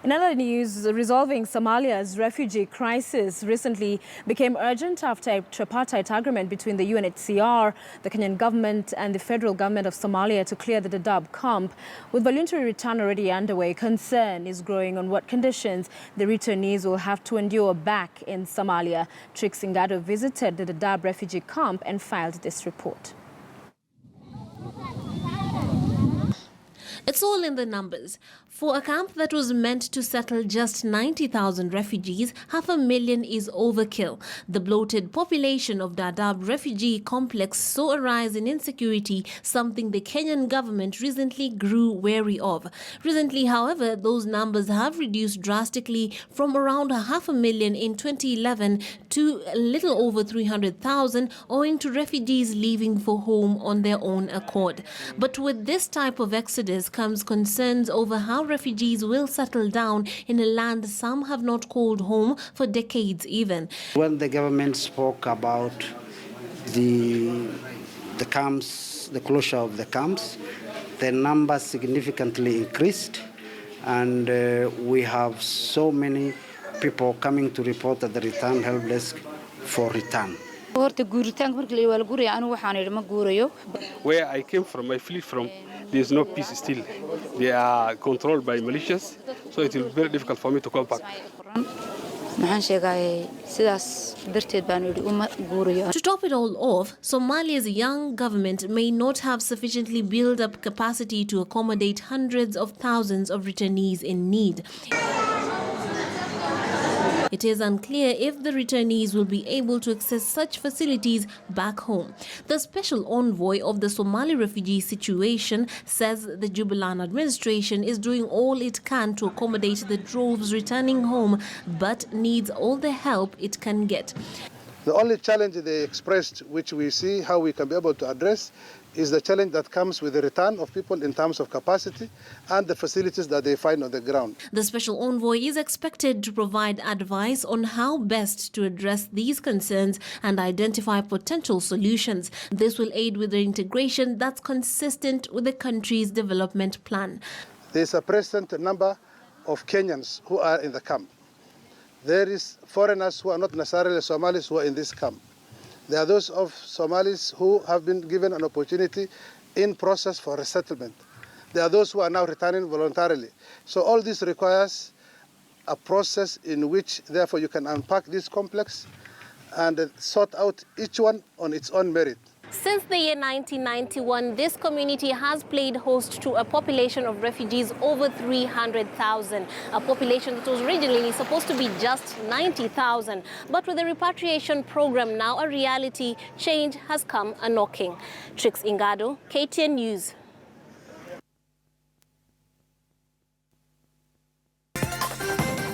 In other news, resolving Somalia's refugee crisis recently became urgent after a tripartite agreement between the UNHCR, the Kenyan government and the federal government of Somalia to clear the Dadaab camp. With voluntary return already underway, concern is growing on what conditions the returnees will have to endure back in Somalia. Trix Ingado visited the Dadaab refugee camp and filed this report. It's all in the numbers. For a camp that was meant to settle just 90,000 refugees, 500,000 is overkill. The bloated population of Dadaab refugee complex saw a rise in insecurity, something the Kenyan government recently grew wary of. Recently, however, those numbers have reduced drastically from around 500,000 in 2011 to a little over 300,000, owing to refugees leaving for home on their own accord. But with this type of exodus comes concerns over how refugees will settle down in a land some have not called home for decades even. When the government spoke about the camps, the closure of the camps, the numbers significantly increased, and we have so many people coming to report at the return help desk for return. Where I came from, I flee from, there's no peace still. They are controlled by militias, so it will be very difficult for me to come back. To top it all off, Somalia's young government may not have sufficiently built up capacity to accommodate hundreds of thousands of returnees in need. It is unclear if the returnees will be able to access such facilities back home. The special envoy of the Somali refugee situation says the Jubilant administration is doing all it can to accommodate the droves returning home, but needs all the help it can get. The only challenge they expressed, which we see how we can be able to address, is the challenge that comes with the return of people in terms of capacity and the facilities that they find on the ground. The special envoy is expected to provide advice on how best to address these concerns and identify potential solutions. This will aid with the integration that's consistent with the country's development plan. There is a present number of Kenyans who are in the camp. There is foreigners who are not necessarily Somalis who are in this camp. There are those of Somalis who have been given an opportunity in process for resettlement. There are those who are now returning voluntarily. So all this requires a process in which, therefore, you can unpack this complex and sort out each one on its own merit. Since the year 1991, this community has played host to a population of refugees over 300,000, a population that was originally supposed to be just 90,000. But with the repatriation program now a reality, change has come a-knocking. Trix Ingado, KTN News.